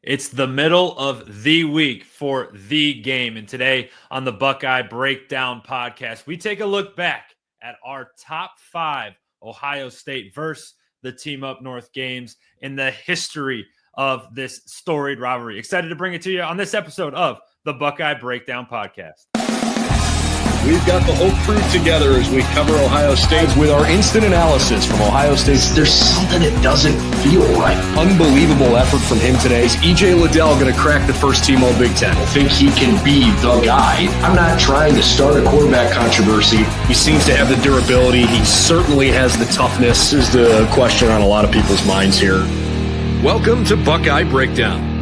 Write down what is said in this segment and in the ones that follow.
It's the middle of the week for the game. And today on the Buckeye Breakdown podcast, we take a look back at our top 5 Ohio State versus the Team Up North games in the history of this storied rivalry. Excited to bring it to you on this episode of the Buckeye Breakdown podcast. We've got the whole crew together as we cover Ohio State with our instant analysis from Ohio State. There's something that doesn't feel right. Unbelievable effort from him today. Is E.J. Liddell going to crack the first team All-Big Ten? I think he can be the guy. I'm not trying to start a quarterback controversy. He seems to have the durability. He certainly has the toughness. This is the question on a lot of people's minds here. Welcome to Buckeye Breakdown.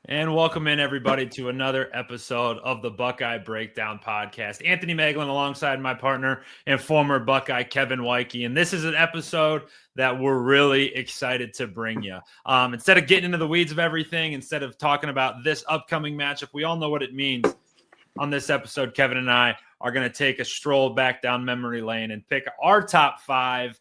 And welcome in, everybody, to another episode of the Buckeye Breakdown podcast. Anthony Moeglin alongside my partner and former Buckeye, Kevin Woidke. And this is an episode that we're really excited to bring you. Instead of getting into the weeds of everything, instead of talking about this upcoming matchup, we all know what it means. On this episode, Kevin and I are going to take a stroll back down memory lane and pick our top 5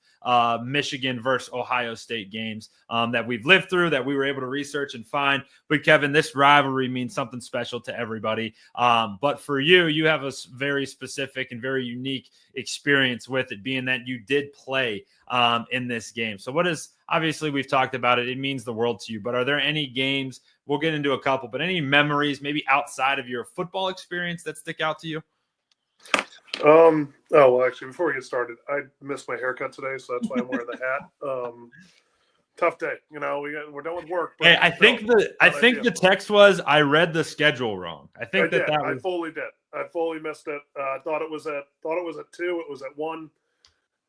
Michigan versus Ohio State games that we've lived through, that we were able to research and find. But Kevin, this rivalry means something special to everybody. But for you, you have a very specific and very unique experience with it, being that you did play in this game. So what is, obviously we've talked about it, it means the world to you, but are there any games, we'll get into a couple, but any memories maybe outside of your football experience that stick out to you? Well, actually, before we get started, I missed my haircut today, so that's why I'm wearing the hat. Tough day, we're done with work. But hey, I think the text was I read the schedule wrong. I fully did. I fully missed it. I thought it was at 2. It was at 1.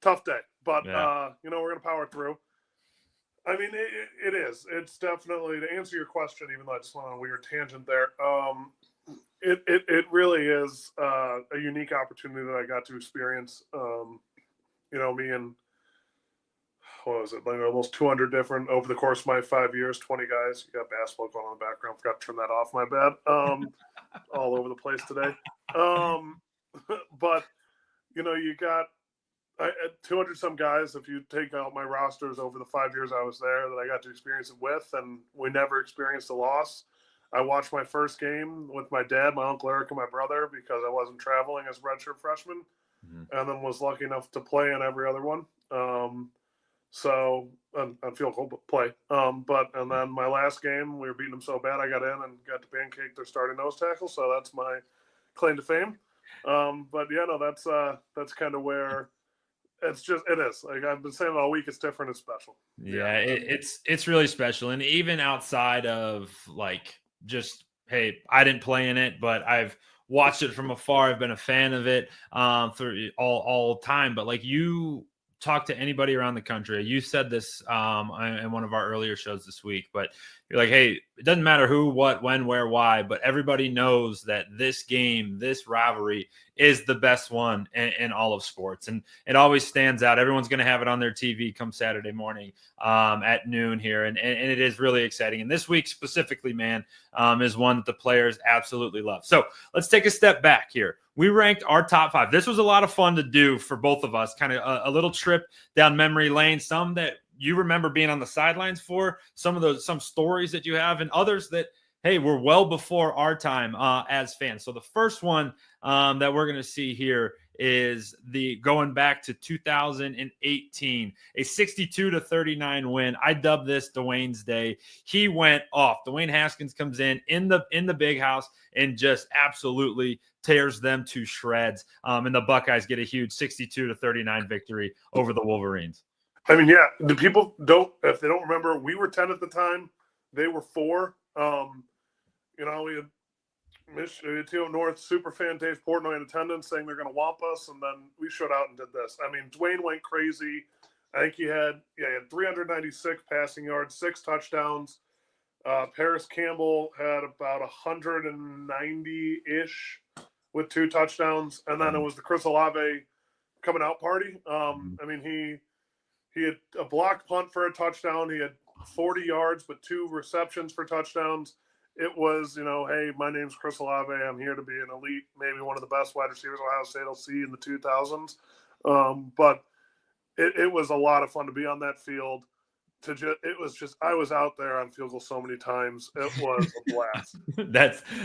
Tough day, but yeah. We're gonna power through. I mean, it is. It's definitely, to answer your question, even though I just went on a weird tangent there. It really is a unique opportunity that I got to experience. Me and what was it, like almost 200 different over the course of my 5 years, 20 guys. You got basketball going on in the background. Forgot to turn that off. My bad. All over the place today. But you got 200 some guys. If you take out my rosters over the 5 years I was there, that I got to experience it with, and we never experienced a loss. I watched my first game with my dad, my Uncle Eric, and my brother because I wasn't traveling as a redshirt freshman, and then was lucky enough to play in every other one. So I feel cool play. And then my last game, we were beating them so bad, I got in and got to pancake their starting nose tackle. So that's my claim to fame. That's kind of where it is. Like I've been saying all week, it's different. It's special. Yeah, it's really special. And even outside of like, just, hey, I didn't play in it, but I've watched it from afar. I've been a fan of it through all time. But like, you talk to anybody around the country. You said this in one of our earlier shows this week, but you're like, hey, it doesn't matter who, what, when, where, why, but everybody knows that this game, this rivalry is the best one in all of sports. And it always stands out. Everyone's going to have it on their TV come Saturday morning at noon here. And it is really exciting. And this week specifically, man, is one that the players absolutely love. So let's take a step back here. We ranked our top 5. This was a lot of fun to do for both of us, kind of a little trip down memory lane, some that you remember being on the sidelines for, some stories that you have, and others that, hey, were well before our time as fans. So the first one that we're going to see here is the going back to 2018, a 62-39 win. I dubbed this Dwayne's Day. He went off. Dwayne Haskins comes in the big house and just absolutely tears them to shreds. And the Buckeyes get a huge 62-39 victory over the Wolverines. I mean, yeah, the people if they don't remember, we were 10 at the time. They were 4. We had Michigan North super fan Dave Portnoy in attendance saying they're going to whomp us, and then we showed out and did this. I mean, Dwayne went crazy. I think he had 396 passing yards, 6 touchdowns. Paris Campbell had about 190-ish with 2 touchdowns, and then it was the Chris Olave coming out party. I mean, he had a blocked punt for a touchdown. He had 40 yards with 2 receptions for touchdowns. It was, hey, my name's Chris Olave. I'm here to be an elite, maybe one of the best wide receivers Ohio State will see in the 2000s. But it was a lot of fun to be on that field, I was out there on field goal so many times. It was a blast.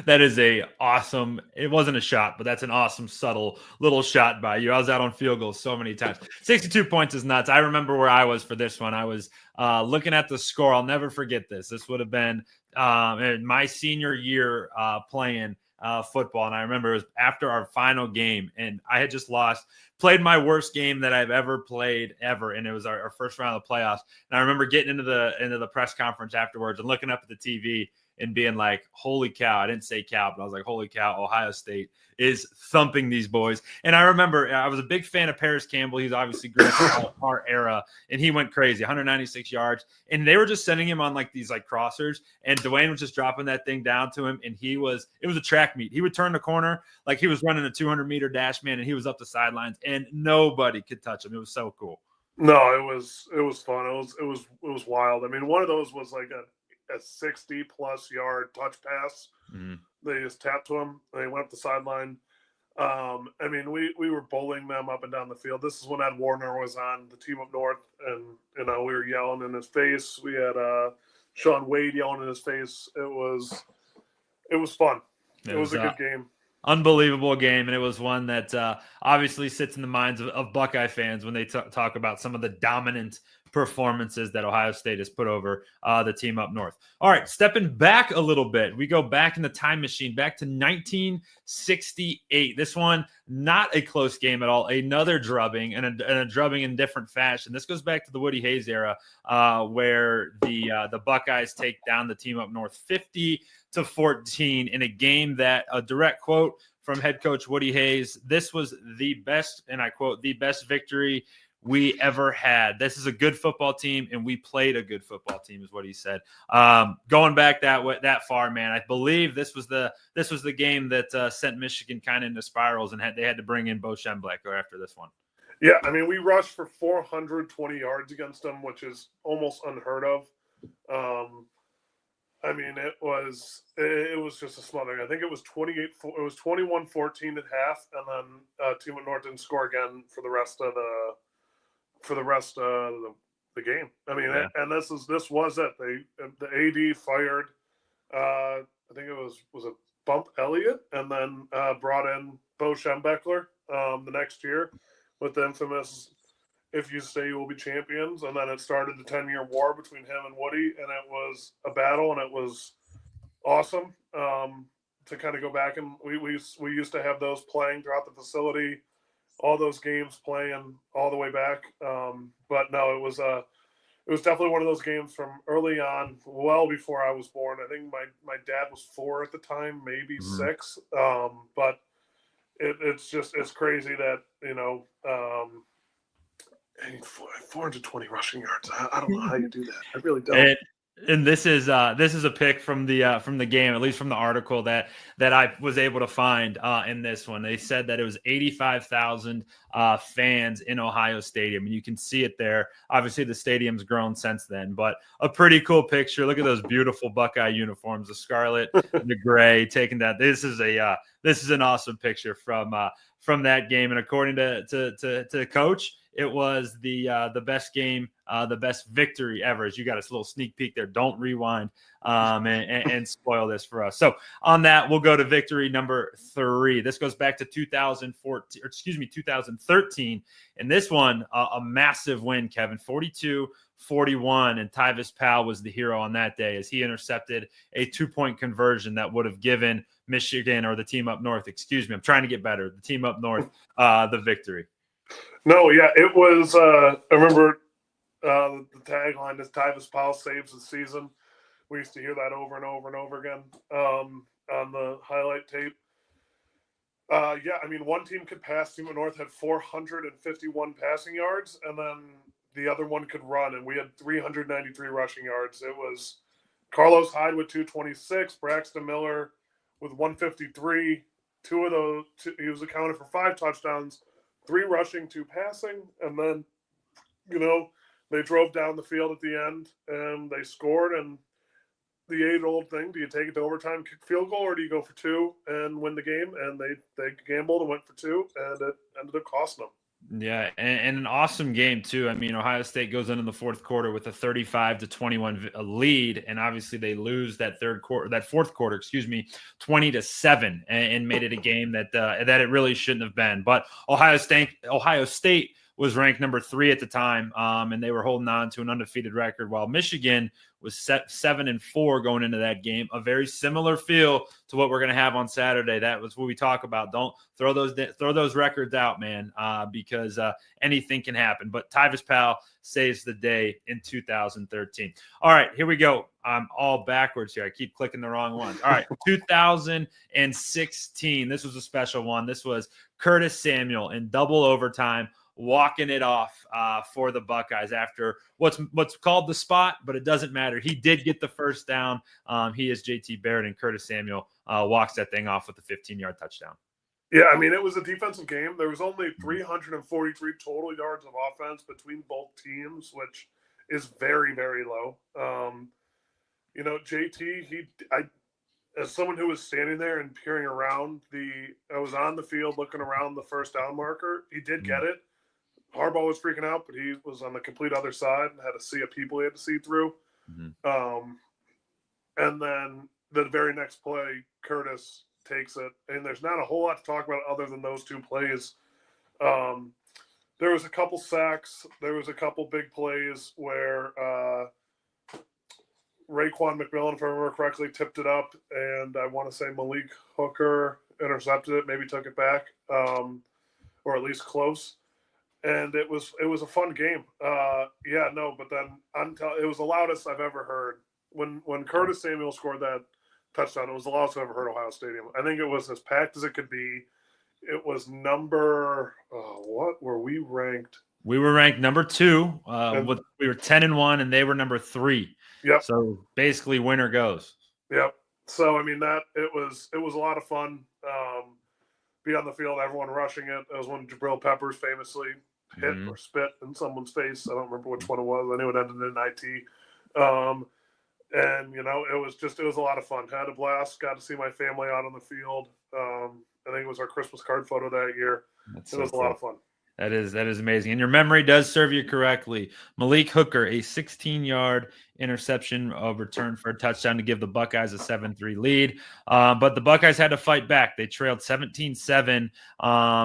That is a awesome. It wasn't a shot, but that's an awesome, subtle little shot by you. I was out on field goals so many times. 62 points is nuts. I remember where I was for this one. I was looking at the score. I'll never forget this. This would have been in my senior year playing football, and I remember it was after our final game, and I had just played my worst game that I've ever played ever, and it was our first round of the playoffs. And I remember getting into the press conference afterwards and looking up at the TV and being like, holy cow. I didn't say cow, but I was like, holy cow, Ohio State is thumping these boys. And I remember I was a big fan of Paris Campbell. He's obviously great from our era, and he went crazy, 196 yards. And they were just sending him on like these like crossers, and Dwayne was just dropping that thing down to him. And it was a track meet. He would turn the corner like he was running a 200-meter dash, man, and he was up the sidelines, and nobody could touch him. It was so cool. No, it was fun. It was wild. I mean, one of those was like a 60-plus yard touch pass. Mm-hmm. They just tapped to him. They went up the sideline. I mean, we were bowling them up and down the field. This is when Ed Warner was on the team up north, and we were yelling in his face. We had Sean Wade yelling in his face. It was fun. It was a good game. Unbelievable game, and it was one that obviously sits in the minds of Buckeye fans when they talk about some of the dominant performances that Ohio State has put over the team up north. All right, stepping back a little bit, we go back in the time machine, back to 1968. This one, not a close game at all. Another drubbing, and a drubbing in different fashion. This goes back to the Woody Hayes era, where the Buckeyes take down the team up north 50-14 in a game that, a direct quote from head coach Woody Hayes, this was the best, and I quote, the best victory we ever had. This is a good football team, and we played a good football team, is what he said. Going back that far, man, I believe this was the game that sent Michigan kind of into spirals, and they had to bring in Bo Schembechler after this one. Yeah, I mean, we rushed for 420 yards against them, which is almost unheard of. I mean, it was just a smothering. I think it was 21-14 at half, and then Team at North didn't score again for the rest of the game. I mean, yeah. And this was it. The AD fired. I think it was it Bump Elliott, and then brought in Bo Schembechler the next year with the infamous "If you stay, you will be champions." And then it started the 10-year war between him and Woody, and it was a battle, and it was awesome to kind of go back, and we used to have those playing throughout the facility. All those games playing all the way back. But no, it was definitely one of those games from early on, well before I was born. I think my dad was 4 at the time, maybe 6. But it's crazy that, 420 rushing yards. I don't know how you do that. I really don't. And this is a pick from the game, at least from the article that I was able to find in this one. They said that it was 85,000 fans in Ohio Stadium, and you can see it there. Obviously, the stadium's grown since then, but a pretty cool picture. Look at those beautiful Buckeye uniforms, the scarlet, the gray. Taking that, this is an awesome picture from that game. And according to Coach, it was the best game, the best victory ever. As you got a little sneak peek there. Don't rewind and spoil this for us. So on that, we'll go to victory number 3. This goes back to 2013. And this one, a massive win, Kevin, 42-41. And Tyvis Powell was the hero on that day as he intercepted a 2-point conversion that would have given Michigan, or the team up north, I'm trying to get better, the team up north, the victory. No, yeah, it was. I remember the tagline is "Tyvis Powell saves the season." We used to hear that over and over and over again on the highlight tape. Yeah, I mean, one team could pass. Team at North had 451 passing yards, and then the other one could run, and we had 393 rushing yards. It was Carlos Hyde with 226, Braxton Miller with 153. Two of those, he was accounted for 5 touchdowns. 3 rushing, 2 passing, and then, they drove down the field at the end and they scored. And the age-old thing: do you take it to overtime, kick field goal, or do you go for 2 and win the game? And they gambled and went for 2, and it ended up costing them. Yeah, and an awesome game too. I mean, Ohio State goes into the fourth quarter with a 35-21 lead, and obviously they lose that fourth quarter, 20-7, and made it a game that it really shouldn't have been. But Ohio State was ranked number 3 at the time, and they were holding on to an undefeated record, while Michigan was 7-4 going into that game. A very similar feel to what we're going to have on Saturday. That was what we talk about. Don't throw those records out, man, because anything can happen. But Tyvis Powell saves the day in 2013. All right, here we go. I'm all backwards here. I keep clicking the wrong ones. All right, 2016. This was a special one. This was Curtis Samuel in double overtime, walking it off for the Buckeyes after what's called the spot, but it doesn't matter. He did get the first down. He is JT Barrett, and Curtis Samuel walks that thing off with a 15-yard touchdown. Yeah, I mean, it was a defensive game. There was only 343 total yards of offense between both teams, which is very, very low. JT, as someone who was standing there and peering around I was on the field looking around the first down marker. He did get it. Harbaugh was freaking out, but he was on the complete other side and had a sea of people he had to see through. Mm-hmm. And then the very next play, Curtis takes it, and there's not a whole lot to talk about other than those two plays. There was a couple sacks. There was a couple big plays where Raekwon McMillan, if I remember correctly, tipped it up, and I want to say Malik Hooker intercepted it, maybe took it back, or at least close. And it was a fun game. But then it was the loudest I've ever heard. When Curtis Samuel scored that touchdown, it was the loudest I've ever heard Ohio Stadium. I think it was as packed as it could be. It was what were we ranked? We were ranked number 2. We were 10-1, and they were number 3. Yep. So basically, winner goes. Yep. So I mean it was a lot of fun. Be on the field, everyone rushing it. That was when Jabril Peppers famously hit or spit in someone's face. I don't remember which one it was. I knew it ended in IT. And it was a lot of fun. Had a blast. Got to see my family out on the field. I think it was our Christmas card photo that year. It was a lot of fun. That is amazing. And your memory does serve you correctly. Malik Hooker, a 16-yard interception of return for a touchdown to give the Buckeyes a 7-3 lead. But the Buckeyes had to fight back. They trailed 17-7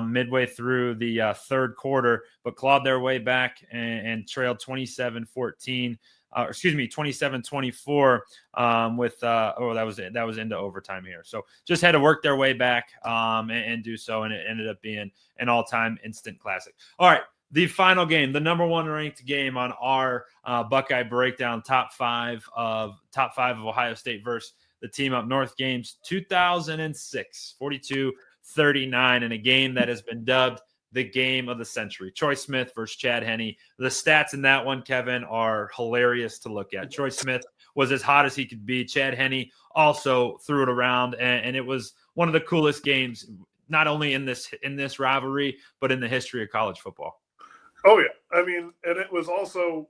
midway through the third quarter, but clawed their way back and trailed 27-14. 27-24 that was into overtime here. So just had to work their way back and do so, and it ended up being an all-time instant classic. All right, the final game, the number 1 ranked game on our Buckeye breakdown, top five of Ohio State versus the team up north games, 2006, 42-39, in a game that has been dubbed the game of the century. Troy Smith versus Chad Henne. The stats in that one, Kevin, are hilarious to look at. Troy Smith was as hot as he could be. Chad Henne also threw it around, and it was one of the coolest games, not only in this rivalry, but in the history of college football. Oh, yeah. I mean, and it was also,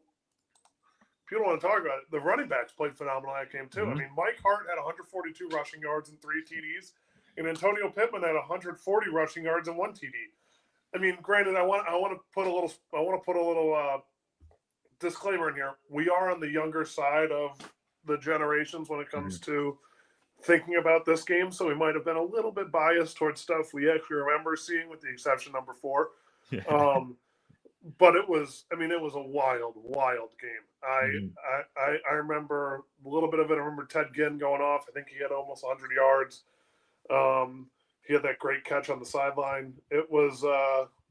if you don't want to talk about it, the running backs played phenomenal in that game, too. Mm-hmm. I mean, Mike Hart had 142 rushing yards and 3 TDs, and Antonio Pittman had 140 rushing yards and 1 TD. I mean, granted, I want to put a little disclaimer in here. We are on the younger side of the generations when it comes to thinking about this game, so we might have been a little bit biased towards stuff we actually remember seeing, with the exception number 4. Yeah. But it was a wild game. I remember a little bit of it. I remember Ted Ginn going off. I think he had almost 100 yards. He had that great catch on the sideline. It was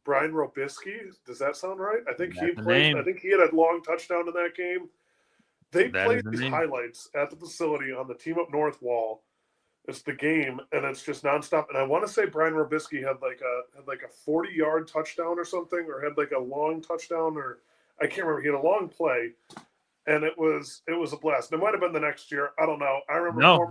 Brian Robisky. Does that sound right? I think he played. I think he had a long touchdown in that game. They played these highlights at the facility on the Team Up North wall. It's the game, and it's just nonstop. And I want to say Brian Robisky had like a 40-yard touchdown or something, or had like a long touchdown, or I can't remember. He had a long play, and it was a blast. It might have been the next year. I don't know. I remember. No,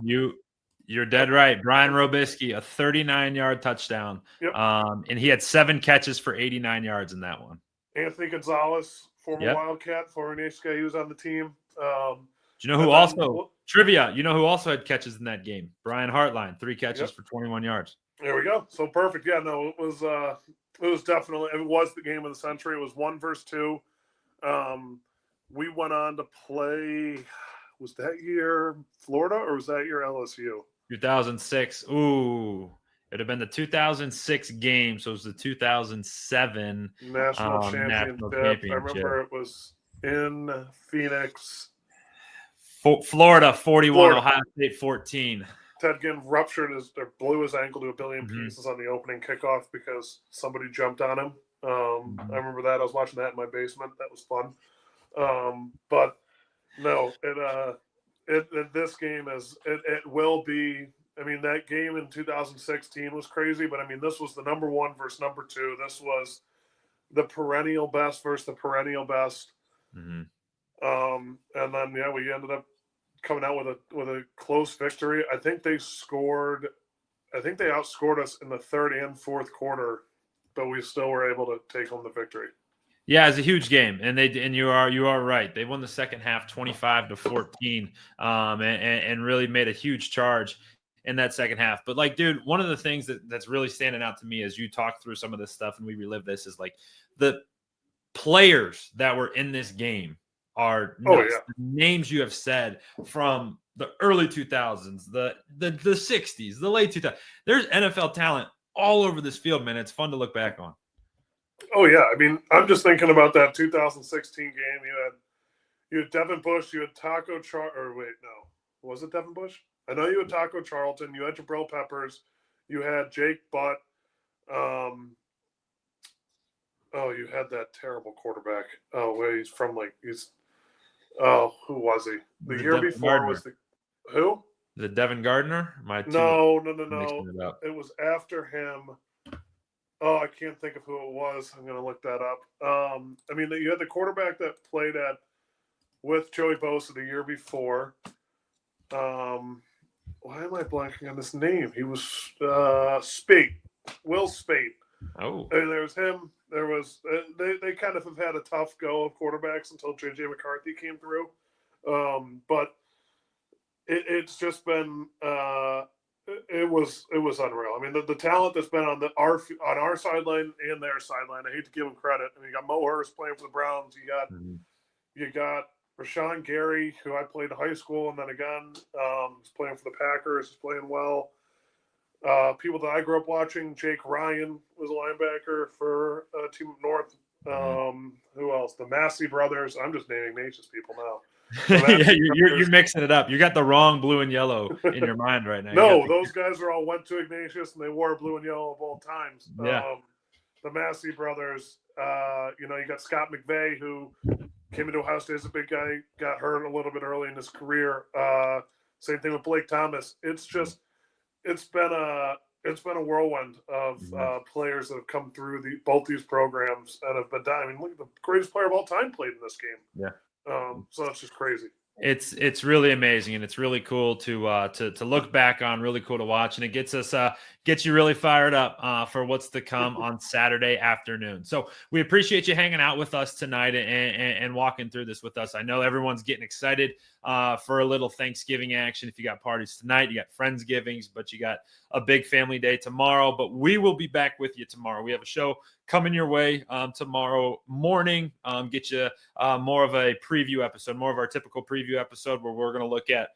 You're dead right. Brian Robisky, a 39-yard touchdown. Yep. And he had 7 catches for 89 yards in that one. Anthony Gonzalez, former Wildcat, former Nashka, he was on the team. Do you know who also had catches in that game? Brian Hartline, 3 catches for 21 yards. There we go. So perfect. Yeah, no, it was It was the game of the century. It was 1 versus 2. We went on to play, was that year Florida or was that year LSU? 2006. Ooh, it'd have been the 2006 game. So it was the 2007 National Championship. I remember it was in Phoenix. Florida 41, Ohio State 14. Ted Ginn blew his ankle to a billion pieces on the opening kickoff because somebody jumped on him. I remember that. I was watching that in my basement. That was fun. But no, this game it will be. I mean, that game in 2016 was crazy, but I mean, this was the number 1 versus number 2. This was the perennial best versus the perennial best. Mm-hmm. And then we ended up coming out with a close victory. I think they outscored us in the third and fourth quarter, but we still were able to take home the victory. Yeah, it's a huge game, and you are right. They won the second half 25-14, and really made a huge charge in that second half. But like, dude, one of the things that's really standing out to me as you talk through some of this stuff and we relive this is like the players that were in this game are nuts. The names you have said from the early 2000s, the 60s, the late 2000s. There's NFL talent all over this field, man. It's fun to look back on. Oh yeah, I mean, I'm just thinking about that 2016 game. You had Devin Bush, you had Taco was it Devin Bush? I know you had Taco Charlton, you had Jabril Peppers, you had Jake Butt. You had that terrible quarterback. He's from who was he? The year Devin before Gardner. was who? The Devin Gardner? No. It was after him. Oh, I can't think of who it was. I'm going to look that up. I mean, you had the quarterback that played with Joey Bosa the year before. Why am I blanking on his name? He was Spate, Will Spate. Oh, and there was him. There was they kind of have had a tough go of quarterbacks until JJ McCarthy came through. But it's just been it was unreal. I mean, the talent that's been on our sideline and their sideline. I hate to give them credit. I mean, you got Mo Hurst playing for the Browns. You got Rashawn Gary, who I played in high school, and then again, he's playing for the Packers. He's playing well. People that I grew up watching, Jake Ryan was a linebacker for Team Up North. Who else? The Massey brothers. I'm just naming Nature's people now. Yeah, you're mixing it up. You got the wrong blue and yellow in your mind right now. No, those guys are all went to Ignatius and they wore blue and yellow both times. Yeah. The Massey brothers. You got Scott McVay, who came into Ohio State as a big guy, got hurt a little bit early in his career. Same thing with Blake Thomas. It's been a whirlwind of players that have come through both these programs and have been done. I mean, look at the greatest player of all time played in this game. Yeah. So it's just crazy. It's really amazing, and it's really cool to look back on. Really cool to watch, and it gets you really fired up for what's to come on Saturday afternoon. So we appreciate you hanging out with us tonight and walking through this with us. I know everyone's getting excited for a little Thanksgiving action. If you got parties tonight, you got Friendsgivings, but you got a big family day tomorrow. But we will be back with you tomorrow. We have a show coming your way tomorrow morning. Get you more of a preview episode, more of our typical preview episode where we're going to look at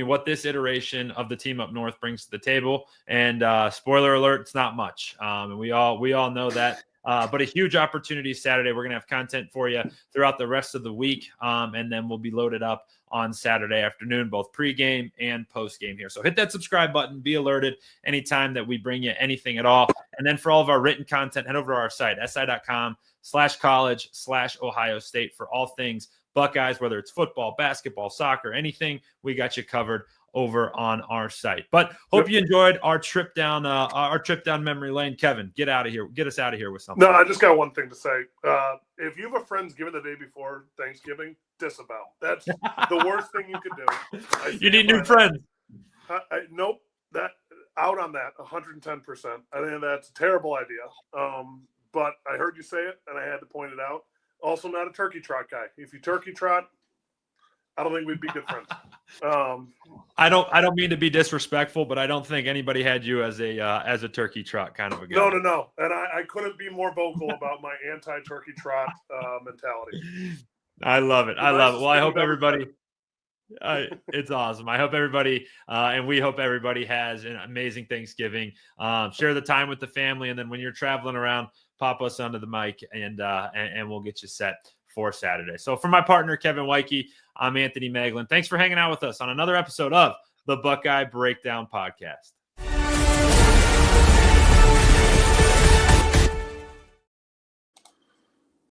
what this iteration of the Team Up North brings to the table. And spoiler alert, it's not much. And we all know that. But a huge opportunity Saturday. We're going to have content for you throughout the rest of the week. And then we'll be loaded up on Saturday afternoon, both pregame and postgame here. So hit that subscribe button, be alerted anytime that we bring you anything at all. And then for all of our written content, head over to our site, si.com/college/Ohio State for all things Buckeyes, whether it's football, basketball, soccer, anything, we got you covered over on our site. But hope you enjoyed our trip down memory lane. Kevin, get us out of here with something. No, I just got one thing to say. If you have a Friendsgiving the day before Thanksgiving, disavow. That's the worst thing you could do. You need new friends. Nope. That out on that 110%. I think that's a terrible idea. But I heard you say it and I had to point it out. Also not a turkey trot guy. If you turkey trot, I don't think we'd be good friends. I don't mean to be disrespectful, but I don't think anybody had you as a turkey trot kind of a guy. No. And I couldn't be more vocal about my anti-turkey trot mentality. I love it. Well, I hope everybody it's awesome. I hope everybody and we hope everybody has an amazing Thanksgiving. Share the time with the family, and then when you're traveling around, pop us onto the mic and we'll get you set for Saturday. So for my partner, Kevin Woidke, I'm Anthony Moeglin. Thanks for hanging out with us on another episode of the Buckeye Breakdown Podcast.